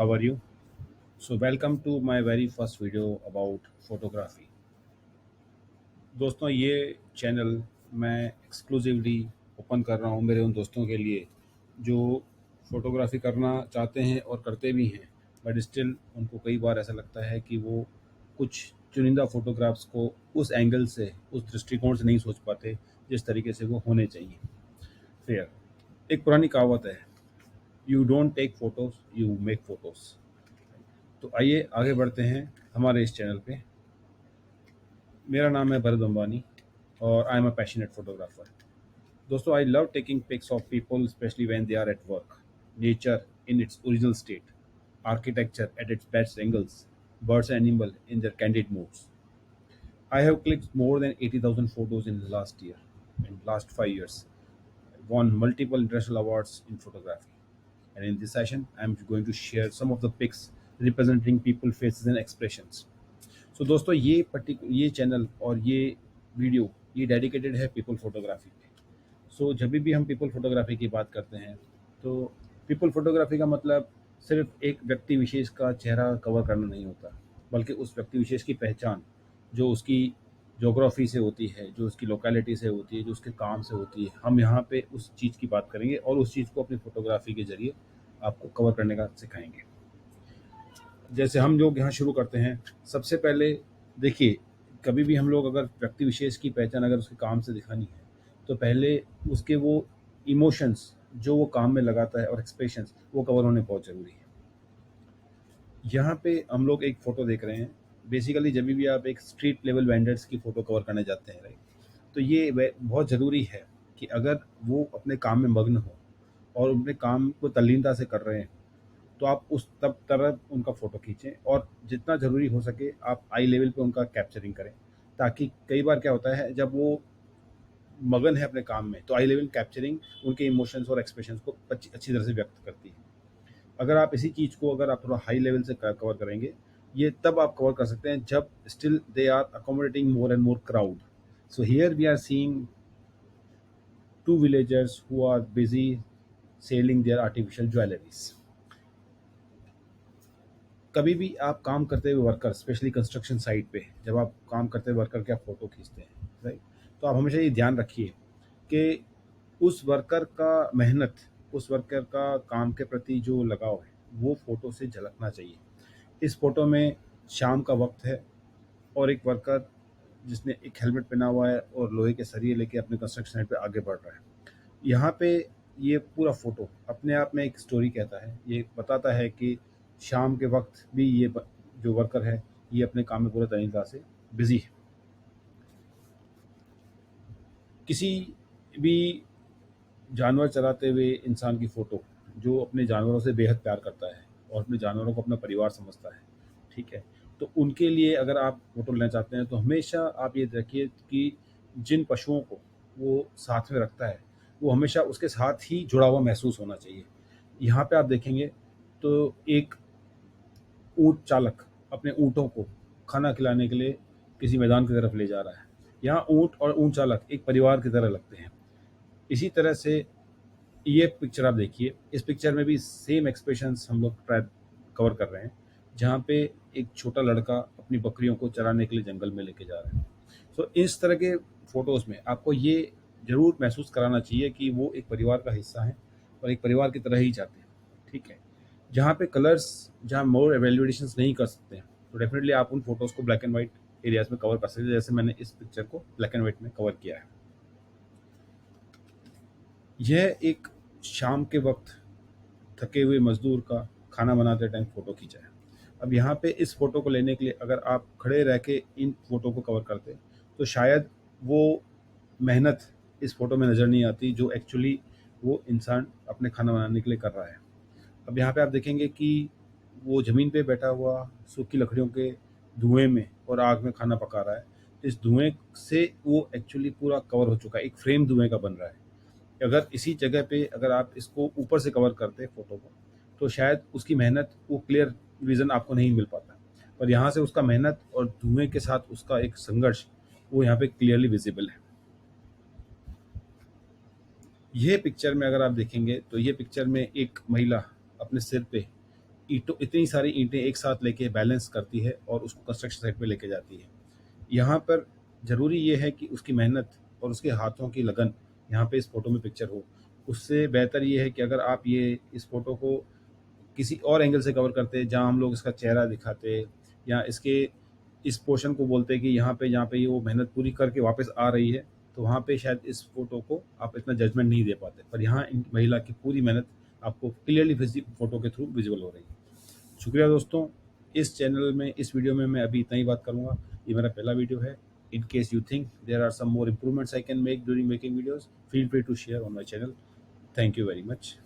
How are you? So welcome to my very first video about photography. दोस्तों ये channel मैं exclusively open कर रहा हूँ मेरे उन दोस्तों के लिए जो फोटोग्राफी करना चाहते हैं और करते भी हैं, बट स्टिल उनको कई बार ऐसा लगता है कि वो कुछ चुनिंदा फोटोग्राफ्स को उस एंगल से, उस दृष्टिकोण से नहीं सोच पाते जिस तरीके से वो होने चाहिए। फेयर। एक पुरानी कहावत है, you don't take photos, you make photos. तो आइए आगे बढ़ते हैं हमारे इस चैनल पे। मेरा नाम है भरत अंबानी और I am a passionate photographer. दोस्तों, I love taking pics of people specially when they are at work, nature in its original state, architecture at its best angles, birds and animal in their candid moods. I have clicked more than 80,000 photos in last year. In last 5 years, won multiple international awards in photography. And in this session, I am going to share some of the pics representing people faces and expressions. सो दोस्तों, ये channel और ये video ये dedicated है people photography पे। सो जब भी हम पीपल फोटोग्राफी की बात करते हैं तो पीपल फोटोग्राफी का मतलब सिर्फ एक व्यक्ति विशेष का चेहरा कवर करना नहीं होता, बल्कि उस व्यक्ति विशेष की पहचान जो उसकी जोग्राफी से होती है, जो उसकी लोकेलिटी से होती है, जो उसके काम से होती है, हम यहाँ पे उस चीज़ की बात करेंगे और उस चीज़ को अपनी फोटोग्राफी के जरिए आपको कवर करने का सिखाएंगे। जैसे हम लोग यहाँ शुरू करते हैं, सबसे पहले देखिए, कभी भी हम लोग अगर व्यक्ति विशेष की पहचान अगर उसके काम से दिखानी है तो पहले उसके वो इमोशंस जो वो काम में लगाता है और एक्सप्रेशंस वो कवर होने बहुत ज़रूरी है। यहाँ पे हम लोग एक फ़ोटो देख रहे हैं। बेसिकली जब भी आप एक स्ट्रीट लेवल वेंडर्स की फ़ोटो कवर करने जाते हैं, राइट, तो ये बहुत ज़रूरी है कि अगर वो अपने काम में मग्न हो और अपने काम को तल्लीनता से कर रहे हैं तो आप उस तब तरह उनका फ़ोटो खींचें और जितना ज़रूरी हो सके आप आई लेवल पे उनका कैप्चरिंग करें, ताकि कई बार क्या होता है जब वो मगन है अपने काम में तो आई लेवल कैप्चरिंग उनके इमोशंस और एक्सप्रेशंस को अच्छी तरह से व्यक्त करती है। अगर आप इसी चीज़ को अगर आप थोड़ा हाई लेवल से कवर करेंगे, ये तब आप कवर कर सकते हैं जब still they are accommodating more and more crowd. So here we are seeing two villagers who are busy selling their artificial jewelleries. कभी भी आप काम करते हुए वर्कर, स्पेशली कंस्ट्रक्शन साइट पे जब आप काम करते हुए वर्कर के आप फ़ोटो खींचते हैं, राइट, तो आप हमेशा ये ध्यान रखिए कि उस वर्कर का मेहनत, उस वर्कर का काम के प्रति जो लगाव है वो फ़ोटो से झलकना चाहिए। इस फ़ोटो में शाम का वक्त है और एक वर्कर जिसने एक हेलमेट पहना हुआ है और लोहे के सरिये लेके अपने कंस्ट्रक्शन साइट पे आगे बढ़ रहा है। यहाँ पे ये पूरा फ़ोटो अपने आप में एक स्टोरी कहता है। ये बताता है कि शाम के वक्त भी जो वर्कर है ये अपने काम में पूरे तरीक़ा से बिज़ी है। किसी भी जानवर चराते हुए इंसान की फ़ोटो जो अपने जानवरों से बेहद प्यार करता है और अपने जानवरों को अपना परिवार समझता है, ठीक है, तो उनके लिए अगर आप फ़ोटो लेना चाहते हैं तो हमेशा आप ये रखिए कि जिन पशुओं को वो साथ में रखता है वो हमेशा उसके साथ ही जुड़ा हुआ महसूस होना चाहिए। यहाँ पे आप देखेंगे तो एक ऊँट चालक अपने ऊँटों को खाना खिलाने के लिए किसी मैदान की तरफ ले जा रहा है। यहाँ ऊँट और ऊँट चालक एक परिवार की तरह लगते हैं। इसी तरह से ये पिक्चर आप देखिए, इस पिक्चर में भी सेम एक्सप्रेशंस हम लोग ट्राई कवर कर रहे हैं, जहाँ पे एक छोटा लड़का अपनी बकरियों को चराने के लिए जंगल में लेके जा रहा है। सो इस तरह के फ़ोटोज़ में आपको ये ज़रूर महसूस कराना चाहिए कि वो एक परिवार का हिस्सा हैं और एक परिवार की तरह ही जाते हैं, ठीक है। जहाँ पे कलर्स, जहाँ मोर एवेल्युएशंस नहीं कर सकते हैं, तो डेफ़िनेटली आप उन फ़ोटोज़ को ब्लैक एंड व्हाइट एरियाज़ में कवर कर सकते हैं, जैसे मैंने इस पिक्चर को ब्लैक एंड व्हाइट में कवर किया है। यह एक शाम के वक्त थके हुए मजदूर का खाना बनाते टाइम फ़ोटो खींचा है। अब यहाँ पे इस फ़ोटो को लेने के लिए अगर आप खड़े रह के इन फ़ोटो को कवर करते तो शायद वो मेहनत इस फ़ोटो में नज़र नहीं आती जो एक्चुअली वो इंसान अपने खाना बनाने के लिए कर रहा है। अब यहाँ पे आप देखेंगे कि वो ज़मीन पे बैठा हुआ सूखी लकड़ियों के धुएँ में और आग में खाना पका रहा है। इस धुएँ से वो एक्चुअली पूरा कवर हो चुका है, एक फ्रेम धुएँ का बन रहा है। अगर इसी जगह पे अगर आप इसको ऊपर से कवर करते फ़ोटो को, तो शायद उसकी मेहनत वो क्लियर विज़न आपको नहीं मिल पाता। पर यहाँ से उसका मेहनत और धुएँ के साथ उसका एक संघर्ष वो यहाँ पे क्लियरली विज़िबल है। ये पिक्चर में अगर आप देखेंगे तो ये पिक्चर में एक महिला अपने सिर पे ईंटों इतनी सारी ईंटें एक साथ लेके बैलेंस करती है और उसको कंस्ट्रक्शन साइट पे लेके जाती है। यहाँ पर ज़रूरी ये है कि उसकी मेहनत और उसके हाथों की लगन यहाँ पे इस फ़ोटो में पिक्चर हो। उससे बेहतर ये है कि अगर आप ये इस फ़ोटो को किसी और एंगल से कवर करते, जहाँ हम लोग इसका चेहरा दिखाते या इसके इस पोर्शन को बोलते कि यहाँ पे जहाँ पे ये वो मेहनत पूरी करके वापस आ रही है, तो वहाँ पे शायद इस फ़ोटो को आप इतना जजमेंट नहीं दे पाते। पर यहाँ इन महिला की पूरी मेहनत आपको क्लियरली फ़ोटो के थ्रू विज़ुअल हो रही है। शुक्रिया दोस्तों। इस चैनल में इस वीडियो में मैं अभी इतना ही बात करूँगा। ये मेरा पहला वीडियो है। In case you think there are some more improvements I can make during making videos, feel free to share on my channel. Thank you very much.